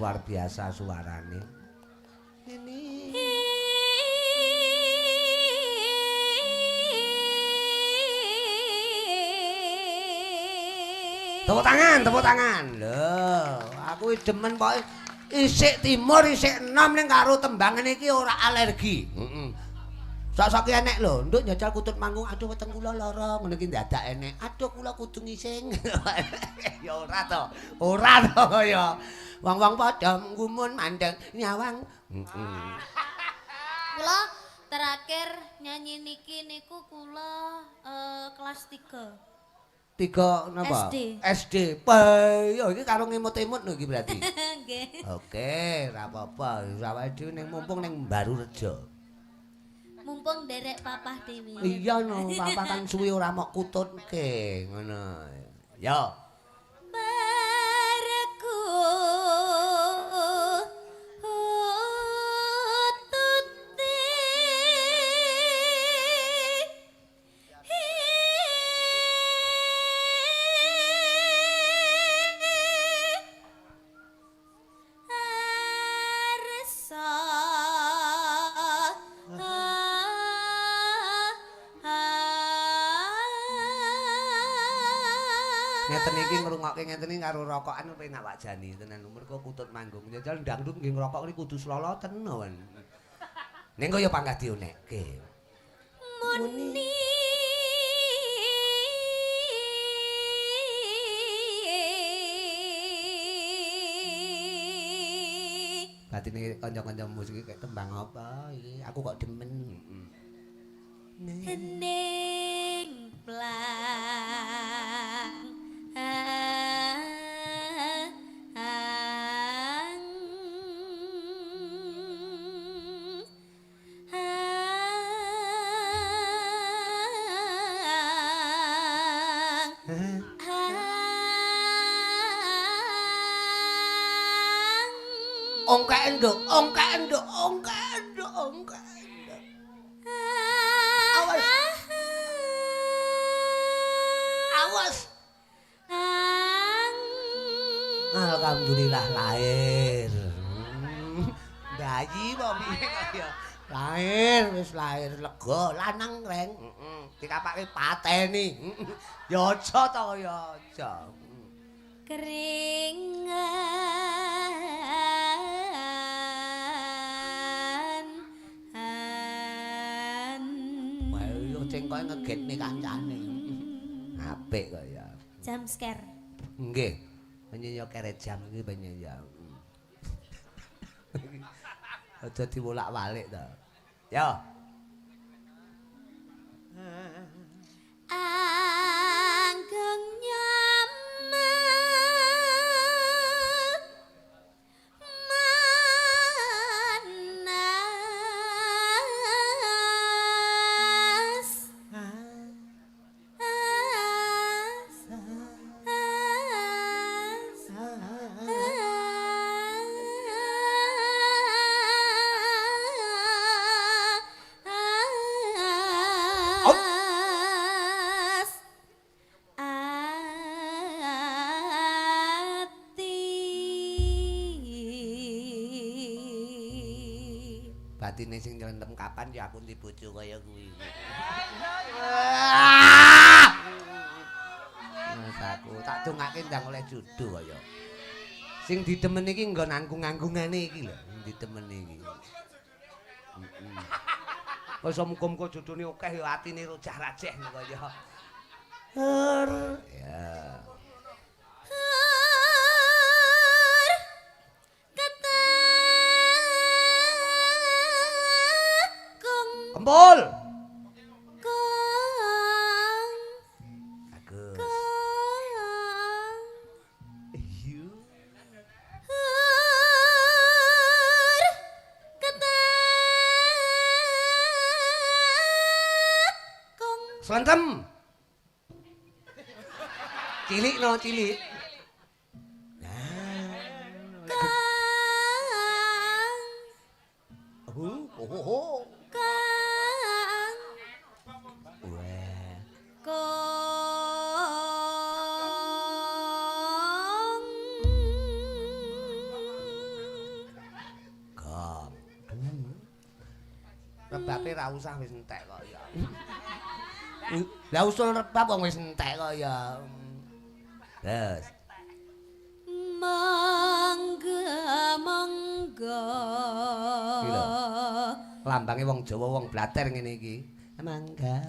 luar biasa suarane. Ini. Tepuk tangan, tepuk tangan. Loh, aku demen pokoke isik timur isik enom ning karo tembangan iki ora alergi. Heeh. Sak-sak enek lho, nduk njajal kutut manggung, aduh weteng kula lara, ngono iki dadak enek. Aduh kula kudu ngising. Ya ora to. Ora to kaya wong-wong padha ngumun mandeng nyawang. Heeh. Kula terakhir nyanyi niki niku kula kelas 3. Tiga napa? SD. SD. Ya iki karo ngemut-emut lho iki berarti. Nggih. Oke, ora apa-apa. Awake dhewe ning mumpung ning Barurejo. Mumpung derek papah dhewe. Iya no, papa kan suwi ora mok kututke ngono. Ya. Barku Ngeten iki ngrungokke ngeten iki karo rokokan penak Pak Jani tenan mergo kutut manggung. Njajal dangdut nggih ngrokok iki kudu sloloten wan. Ning kaya panggah dionekke. muni Batine kanca-kanca musik iki tembang apa iki? Aku kok demen. Hening plang Ongkek nduk, ongkek nduk, ongkek nduk, ongkek nduk. Awas. Awas. Alhamdulillah lahir. Bayi apa piye kaya? Lahir wis lahir lega lanang reng. Heeh. Dikapake pateni. Ya aja to kaya aja. keringan Wae yo ceng koyo ngegetne kancane. Apik kaya. jump scare. Nggih. Penyanyi kere jam iki penyanyi. Aja diwolak-walik to. Ya. Anggung nyaman manas Batine sing nylentem kapan ya aku dibojo kaya kuwi. Mas aku tak dongake ndang oleh jodoh kaya. Sing didemen iki nggon anggung-anggungane iki lho, didemen iki. Heeh. Kaya muga-muga jodone akeh ya atine rojah-rajeh kaya. Ya. Kempul. Bagus. Iya. Slantem. Cilik no cilik. Oh. repape ra usah wis entek kok ya. Lah usul repap wong wis entek kok ya. Terus mangga mangga iki lho. Lambange wong Jawa wong blater ngene iki. Mangga.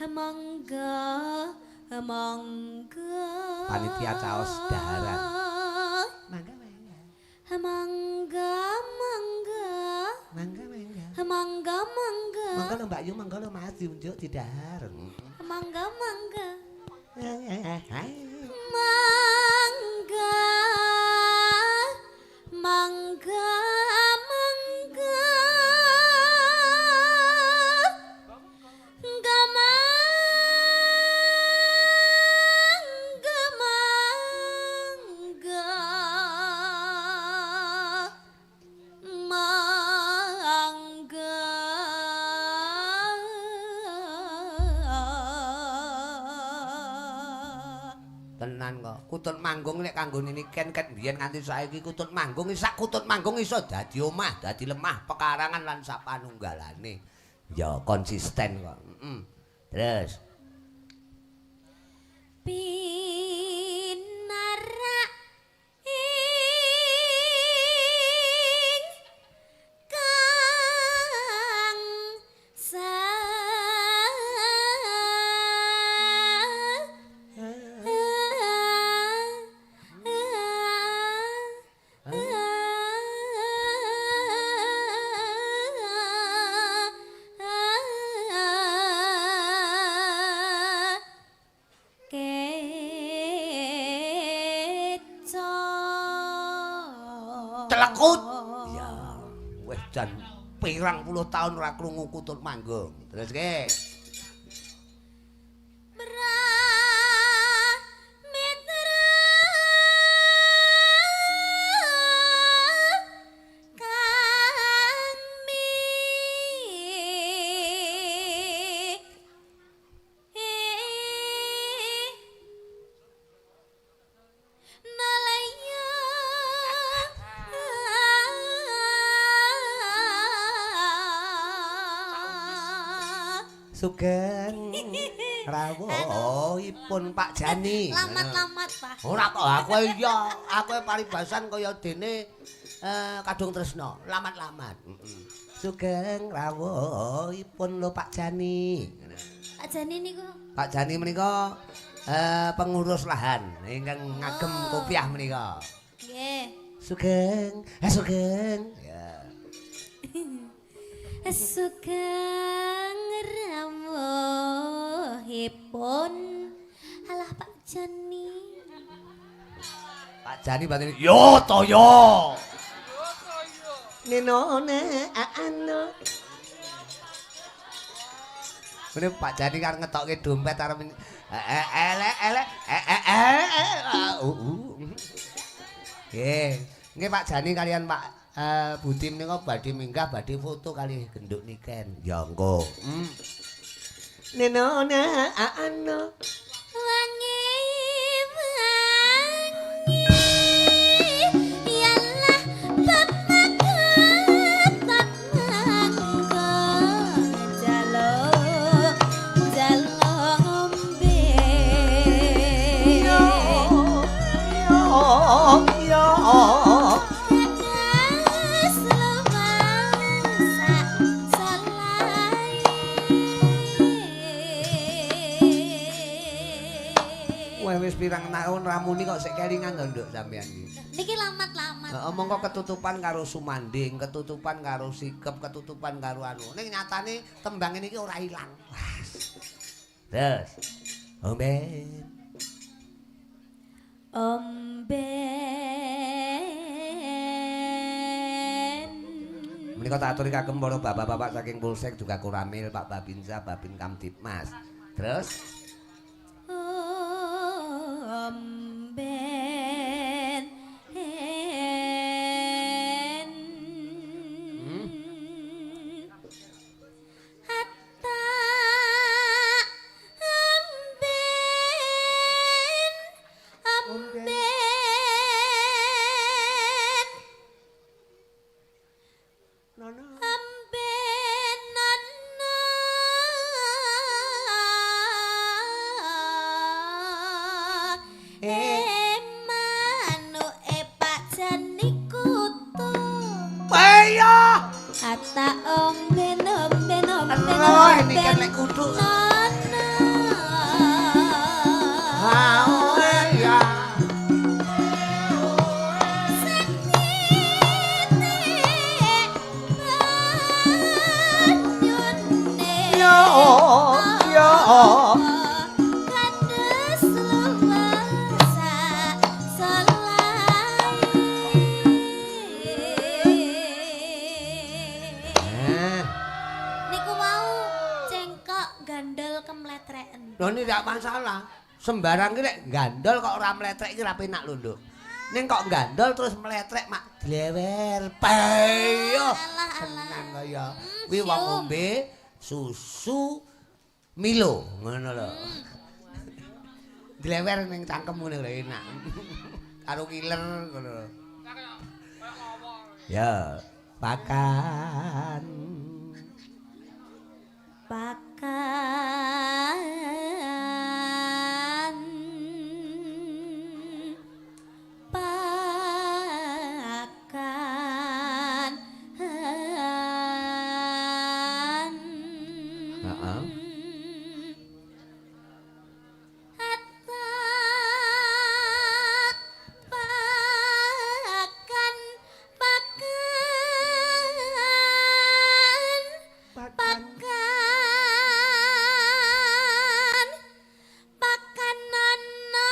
mangga mangga Panitia caos daharan. Mangga mangga mangga mangga mangga. mangga mangga Mangga lho Mbak Yu, mangga lho Mas diunjuk didahar. mangga mangga Hai. mangga mangga mangga gama Tenan kok. Kutut manggung nek kanggo niken ket biyen nganti saiki kutut manggung sak kutut manggung iso dadi omah, dadi lemah, pekarangan lan sapanunggalane. Ya konsisten kok. Terus pinarak ing kang celekut. Ya, wis jan pirang puluh tahun ora krungu kutut manggung. Terus ke. Sugeng rawuhipun Pak Jani. Lamat-lamat, Pak. Ora kok aku iya, aku paribasan kaya dene Kadung Tresna, lamat-lamat. Sugeng rawuhipun lho Pak Jani. Pak Jani niku. Pak Jani menika pengurus lahan ingkang ngagem kopiah menika. Nggih. Sugeng, sugeng. Ya. Sugeng rawuhipun alah Pak Jani. Pak Jani batin yo toyo. Nenone anu. Mene Pak Jani kan ngetokke dompet arep elek. Nggih Pak Jani kalian Pak Budi menika badhe minggah badhe foto kali genduk niken. Ya engko. Nenone anu. Wangi yalah bab mangga jalo ngombe yo wis pirang taun ramuni kok sik kelingan to nduk sampean iki. Niki lamat-lamat. Heeh mongko ketutupan karo Sumanding, ketutupan karo Sikep, ketutupan karo anu. Ning nyatane tembang niki ora ilang. Terus omben. Menika tak aturi kagem para bapak-bapak saking Polsek juga Kuramil, Pak Babinsa, Babin Kamtibmas. Terus manuke Pak Jani kutu. Ayo. Kata omben omben omben Oh, ini kan nek kudu. Nono. Oh, ya. Yo, yo. Kandes lumasa selai. Niku mau cengkok gandol kemletreken. Lho ini tidak masalah. Sembarang ki nek gandol kok ora mletrek iki ra penak lho, Nduk. Ning kok gandol terus mletrek mak dlewer. Payo. Seneng kaya. Kuwi wong ngombe susu Milo ngono lho. Dlewer ning cangkem ngene lho enak. Karo kiler ngono. Ya, pakan. Pakan pakan Heeh. Hatta pakan pakan pakanana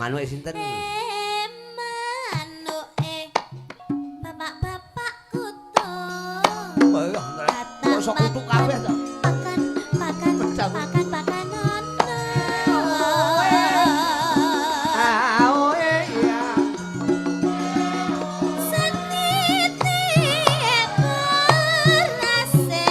Manuke sinten? manuke bapak-bapak kutu. Ayo, kok sok kutuk kabeh to. Pakan pakan Pecah. pakan pakanana. Oh iya. Seniti berase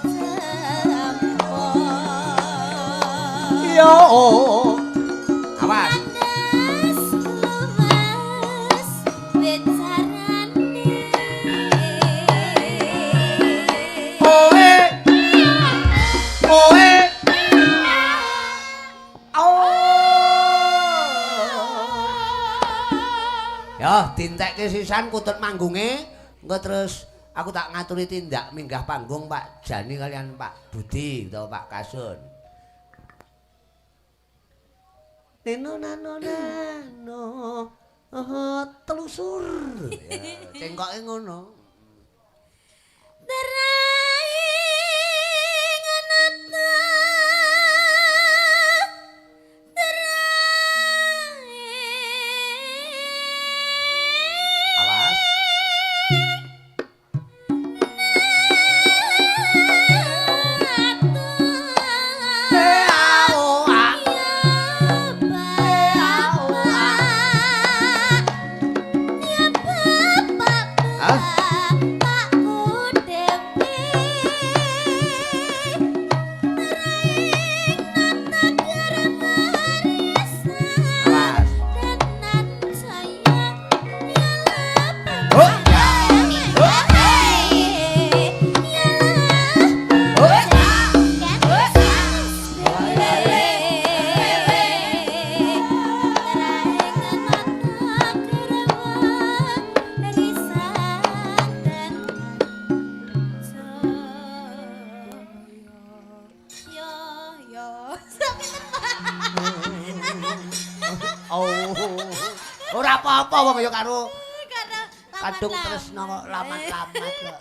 sempol. Yo. Awas. Kandas lumes bicarane. Oe. Oe. Ya, dintekke sisan kutut manggunge, engko terus aku tak ngaturi tindak minggah panggung Pak Jani kalian Pak Budi utawa Pak Kasun. Neno nano nano telusur. Ya, cengkoke ngono. Teraing anata teraing Awas. Oh. Ora apa-apa wong ya karo kadung tresno kok lamat-lamat kok.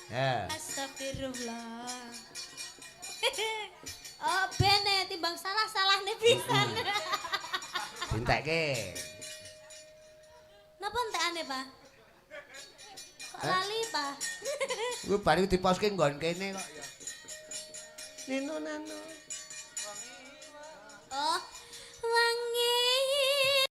Ya. Astagfirullah. Oh, bene timbang salah nih pisan. Dintekke. Napa entekane, Pak? Kok lali, Pak? Kuwi bari diposke nggon kene kok ya. Nino nano. Oh, wangi